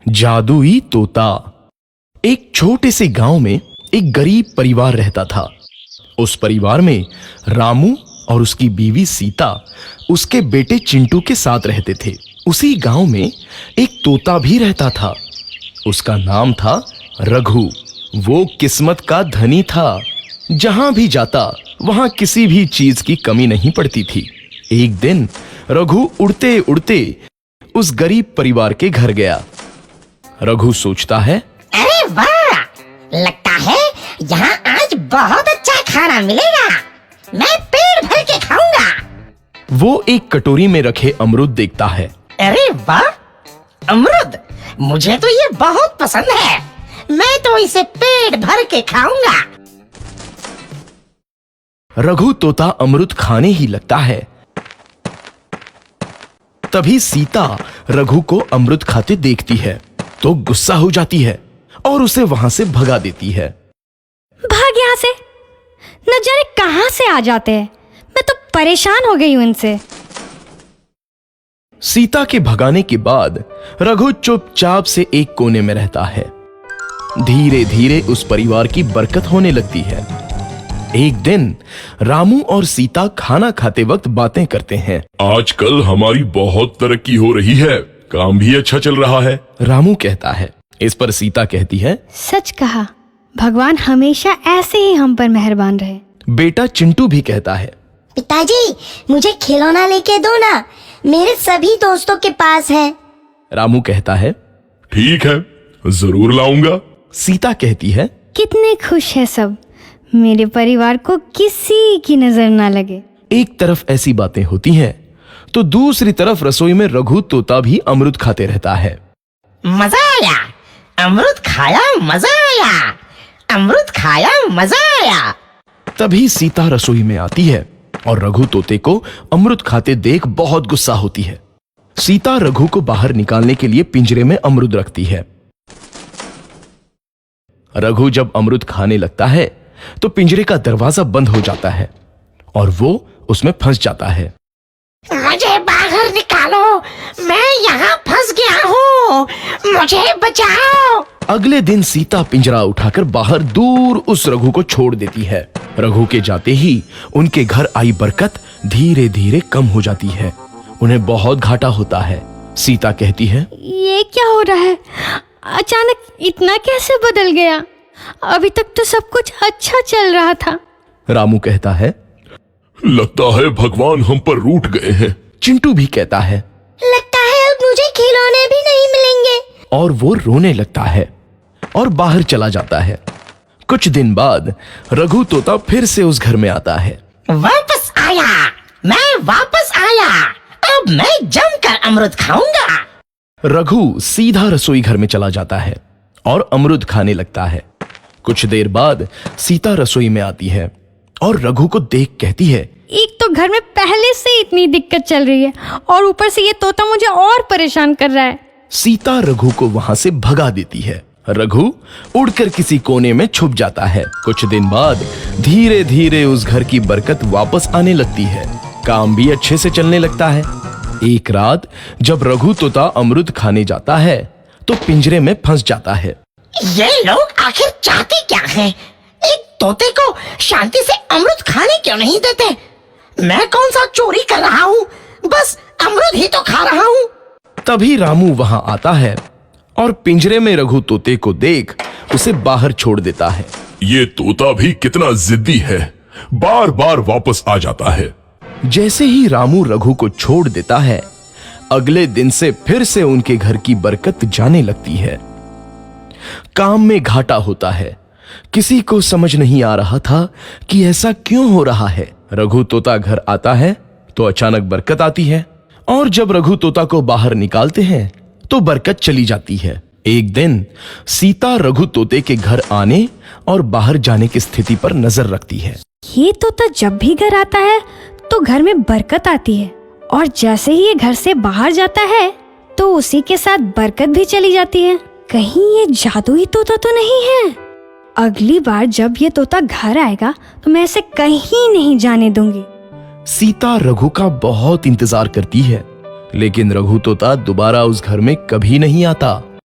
जादुई तोता। एक छोटे से गांव में एक गरीब परिवार रहता था। उस परिवार में रामू और उसकी बीवी सीता उसके बेटे चिंटू के साथ रहते थे। उसी गांव में एक तोता भी रहता था। उसका नाम था रघु। वो किस्मत का धनी था। जहां भी जाता वहां किसी भी चीज की कमी नहीं पड़ती थी। एक दिन रघु उड़ते उड़ते उस गरीब परिवार के घर गया। रघु सोचता है, अरे वाह, लगता है यहाँ आज बहुत अच्छा खाना मिलेगा। मैं पेट भर के खाऊंगा। वो एक कटोरी में रखे अमरूद देखता है। अरे वाह, अमरूद, मुझे तो ये बहुत पसंद है। मैं तो इसे पेट भर के खाऊंगा। रघु तोता अमरूद खाने ही लगता है। तभी सीता रघु को अमरूद खाते देखती है तो गुस्सा हो जाती है और उसे वहां से भगा देती है। भाग यहाँ से, न जाने कहां से आ जाते हैं। मैं तो परेशान हो गई हूं इनसे। सीता के भगाने के बाद रघु चुपचाप से एक कोने में रहता है। धीरे धीरे उस परिवार की बरकत होने लगती है। एक दिन रामू और सीता खाना खाते वक्त बातें करते हैं। आजकल हमारी बहुत तरक्की हो रही है, काम भी अच्छा चल रहा है। रामू कहता है। इस पर सीता कहती है, सच कहा, भगवान हमेशा ऐसे ही हम पर मेहरबान रहे। बेटा चिंटू भी कहता है, पिताजी, मुझे खिलौना लेके दो ना, मेरे सभी दोस्तों के पास है। रामू कहता है, ठीक है, जरूर लाऊंगा। सीता कहती है, कितने खुश है सब, मेरे परिवार को किसी की नजर ना लगे। एक तरफ ऐसी बातें होती हैं तो दूसरी तरफ रसोई में रघु तोता भी अमरूद खाते रहता है। मजा आया, अमरूद खाया, मजा आया, अमरूद खाया, मजा आया। तभी सीता रसोई में आती है और रघु तोते को अमरूद खाते देख बहुत गुस्सा होती है। सीता रघु को बाहर निकालने के लिए पिंजरे में अमरूद रखती है। रघु जब अमरूद खाने लगता है तो पिंजरे का दरवाजा बंद हो जाता है और वो उसमें फंस जाता है। मुझे बाहर निकालो, मैं यहाँ फंस गया हूँ, मुझे बचाओ। अगले दिन सीता पिंजरा उठाकर बाहर दूर उस रघु को छोड़ देती है। रघु के जाते ही उनके घर आई बरकत धीरे धीरे कम हो जाती है। उन्हें बहुत घाटा होता है। सीता कहती है, ये क्या हो रहा है? अचानक इतना कैसे बदल गया? अभी तक तो सब कुछ अच्छा चल रहा था। रामू कहता है, लगता है भगवान हम पर रूठ गए हैं। चिंटू भी कहता है, लगता है अब मुझे खिलौने भी नहीं मिलेंगे। और वो रोने लगता है और बाहर चला जाता है। कुछ दिन बाद रघु तोता फिर से उस घर में आता है। वापस आया, मैं वापस आया, अब मैं जमकर अमरूद खाऊंगा। रघु सीधा रसोई घर में चला जाता है और अमरूद खाने लगता है। कुछ देर बाद सीता रसोई में आती है और रघु को देख कहती है, एक तो घर में पहले से इतनी दिक्कत चल रही है और ऊपर से ये तोता मुझे और परेशान कर रहा है। सीता रघु को वहां से भगा देती है। रघु उड़कर किसी कोने में छुप जाता है। कुछ दिन बाद धीरे धीरे उस घर की बरकत वापस आने लगती है। काम भी अच्छे से चलने लगता है। एक रात जब रघु तोता अमरूद खाने जाता है तो पिंजरे में फंस जाता है। ये लोग आखिर चाहते क्या हैं? एक तोते को शांति से अमरूद खाने क्यों नहीं देते? मैं कौन सा चोरी कर रहा हूँ? बस अमरूद ही तो खा रहा हूँ। तभी रामू वहां आता है और पिंजरे में रघु तोते को देख उसे बाहर छोड़ देता है। ये तोता भी कितना जिद्दी है, बार बार वापस आ जाता है। जैसे ही रामू रघु को छोड़ देता है, अगले दिन से फिर से उनके घर की बरकत जाने लगती है। काम में घाटा होता है। किसी को समझ नहीं आ रहा था कि ऐसा क्यों हो रहा है। रघु तोता घर आता है तो अचानक बरकत आती है और जब रघु तोता को बाहर निकालते हैं तो बरकत चली जाती है। एक दिन सीता रघु तोते के घर आने और बाहर जाने की स्थिति पर नजर रखती है। ये तोता जब भी घर आता है तो घर में बरकत आती है और जैसे ही ये घर से बाहर जाता है तो उसी के साथ बरकत भी चली जाती है। कहीं ये जादुई तोता तो नहीं है? अगली बार जब ये तोता घर आएगा तो मैं इसे कहीं नहीं जाने दूंगी। सीता रघु का बहुत इंतजार करती है लेकिन रघु तोता दोबारा उस घर में कभी नहीं आता।